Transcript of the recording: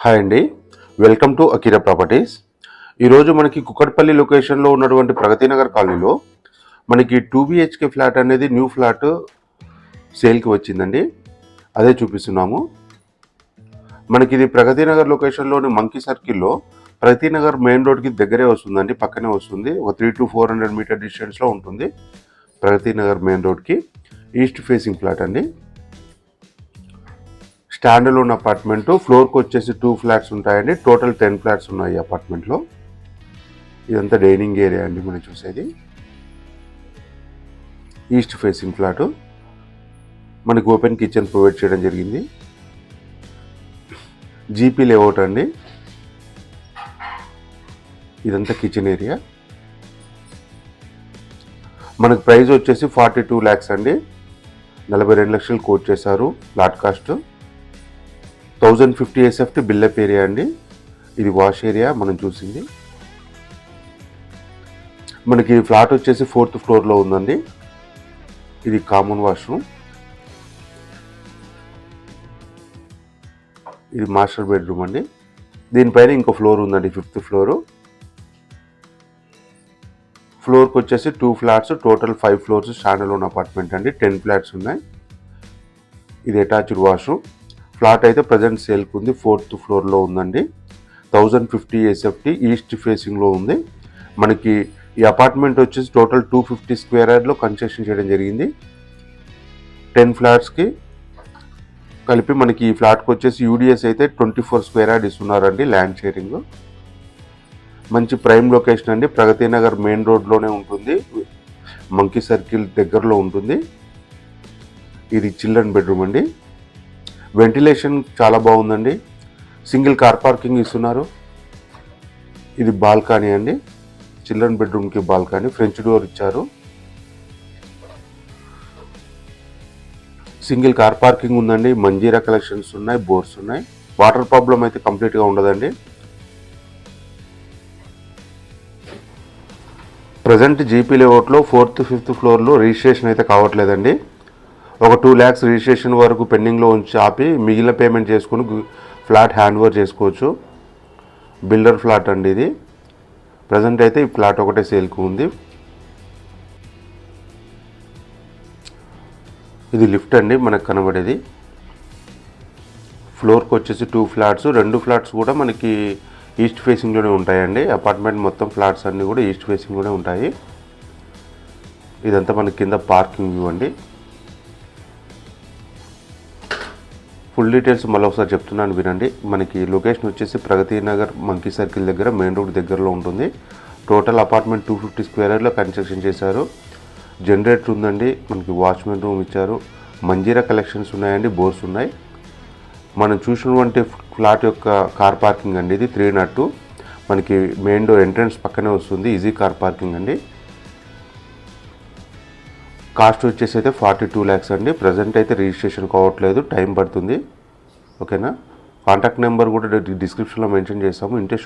Hi అండి, welcome to Akira properties. ఈరోజు మనకి కుక్కట్పల్లి లొకేషన్లో ఉన్నటువంటి ప్రగతి నగర్ కాలనీలో మనకి 2 BHK ఫ్లాట్ అనేది న్యూ ఫ్లాట్ సేల్కి వచ్చిందండి. అదే చూపిస్తున్నాము. మనకి ఇది ప్రగతి నగర్ లొకేషన్లోని మంకీ సర్కిల్లో ప్రగతి నగర్ మెయిన్ రోడ్కి దగ్గరే వస్తుందండి, పక్కనే వస్తుంది. ఒక 300 to 400 మీటర్ డిస్టెన్స్లో ఉంటుంది. ప్రగతి నగర్ మెయిన్ రోడ్కి ఈస్ట్ ఫేసింగ్ ఫ్లాట్ అండి. Stand alone apartment. ఫ్లోర్కి వచ్చేసి 2 ఫ్లాట్స్ ఉంటాయండి. టోటల్ 10 ఫ్లాట్స్ ఉన్నాయి అపార్ట్మెంట్లో. ఇదంతా డైనింగ్ ఏరియా అండి మనం చూసేది. East facing flat. మనకి ఓపెన్ కిచెన్ ప్రొవైడ్ చేయడం జరిగింది. జీపీ లేఅవుట్ అండి. ఇదంతా కిచెన్ ఏరియా. మనకి ప్రైస్ వచ్చేసి 42 lakhs అండి. 42 లక్షలు కోట్ చేశారు flat cost. 1050 SFT built up area అండి. ఇది వాష్ ఏరియా మనం చూసింది. మనకి ఫ్లాట్ వచ్చేసి 4th ఫ్లోర్లో ఉందండి. ఇది కామన్ వాష్రూమ్. ఇది మాస్టర్ బెడ్రూమ్ అండి. దీనిపైన ఇంకో ఫ్లోర్ ఉందండి, 5th ఫ్లోరు. ఫ్లోర్కి వచ్చేసి 2 flats, total 5 floors stand alone apartment అండి. 10 ఫ్లాట్స్ ఉన్నాయి. ఇది అటాచ్డ్ వాష్రూమ్. ఫ్లాట్ అయితే ప్రజెంట్ సేల్కి ఉంది. 4th ఫ్లోర్లో ఉందండి. 1050 SFT ఈస్ట్ ఫేసింగ్లో ఉంది. మనకి ఈ అపార్ట్మెంట్ వచ్చేసి టోటల్ 250 స్క్వేర్ యార్డ్లో కన్స్ట్రక్షన్ చేయడం జరిగింది. 10 ఫ్లాట్స్కి కలిపి మనకి ఈ ఫ్లాట్కి వచ్చేసి యూడిఎస్ అయితే 24 స్క్వేర్ యార్డ్ ఇస్తున్నారండి ల్యాండ్ షేరింగ్. మంచి ప్రైమ్ లొకేషన్ అండి. ప్రగతి నగర్ మెయిన్ రోడ్లోనే ఉంటుంది. మంకీ సర్కిల్ దగ్గరలో ఉంటుంది. ఇది చిల్డ్రన్ బెడ్రూమ్ అండి. వెంటిలేషన్ చాలా బాగుందండి. సింగిల్ కార్ పార్కింగ్ ఇస్తున్నారు. ఇది బాల్కనీ అండి. చిల్డ్రన్ బెడ్రూమ్కి బాల్కనీ, ఫ్రెంచ్ డోర్ ఇచ్చారు. సింగిల్ కార్ పార్కింగ్ ఉందండి. మంజీరా కలెక్షన్స్ ఉన్నాయి, బోర్స్ ఉన్నాయి. వాటర్ ప్రాబ్లం అయితే కంప్లీట్గా ఉండదండి. ప్రజెంట్ జీపీ లేఅవుట్లో 4th 5th ఫ్లోర్లో రిజిస్ట్రేషన్ అయితే కావట్లేదండి. ఒక 2 lakhs రిజిస్ట్రేషన్ వరకు పెండింగ్లో ఉంచి ఆపి మిగిలిన పేమెంట్ చేసుకుని ఫ్లాట్ హ్యాండ్ ఓవర్ చేసుకోవచ్చు. బిల్డర్ ఫ్లాట్ అండి ఇది. ప్రజెంట్ అయితే ఈ ఫ్లాట్ ఒకటే సేల్కి ఉంది. ఇది లిఫ్ట్ అండి మనకు కనబడేది. ఫ్లోర్కి వచ్చేసి 2 ఫ్లాట్స్, 2 ఫ్లాట్స్ కూడా మనకి ఈస్ట్ ఫేసింగ్లోనే ఉంటాయండి. అపార్ట్మెంట్ మొత్తం ఫ్లాట్స్ అన్నీ కూడా ఈస్ట్ ఫేసింగ్లోనే ఉంటాయి. ఇదంతా మనకి కింద పార్కింగ్ వ్యూ అండి. ఫుల్ డీటెయిల్స్ మళ్ళీ ఒకసారి చెప్తున్నాను వినండి. మనకి లొకేషన్ వచ్చేసి ప్రగతి నగర్ మంకీ సర్కిల్ దగ్గర మెయిన్ రోడ్ దగ్గరలో ఉంటుంది. టోటల్ అపార్ట్మెంట్ 250 స్క్వేర్ యార్డ్లో కన్స్ట్రక్షన్ చేశారు. జనరేటర్ ఉందండి. మనకి వాచ్మెన్ రూమ్ ఇచ్చారు. మంజీరా కలెక్షన్స్ ఉన్నాయండి, బోర్స్ ఉన్నాయి. మనం చూసినటువంటి ఫ్లాట్ యొక్క కార్ పార్కింగ్ అండి. ఇది 302. మనకి మెయిన్ డోర్ ఎంట్రన్స్ పక్కనే వస్తుంది. ఈజీ కార్ పార్కింగ్ అండి. కాస్ట్ వచ్చేసి అయితే 42 lakhs అండి. ప్రజెంట్ అయితే రిజిస్ట్రేషన్ కావట్లేదు, టైం పడుతుంది. ఓకేనా. కాంటాక్ట్ నెంబర్ కూడా డిస్క్రిప్షన్లో మెన్షన్ చేస్తాము. ఇంట్రెస్ట్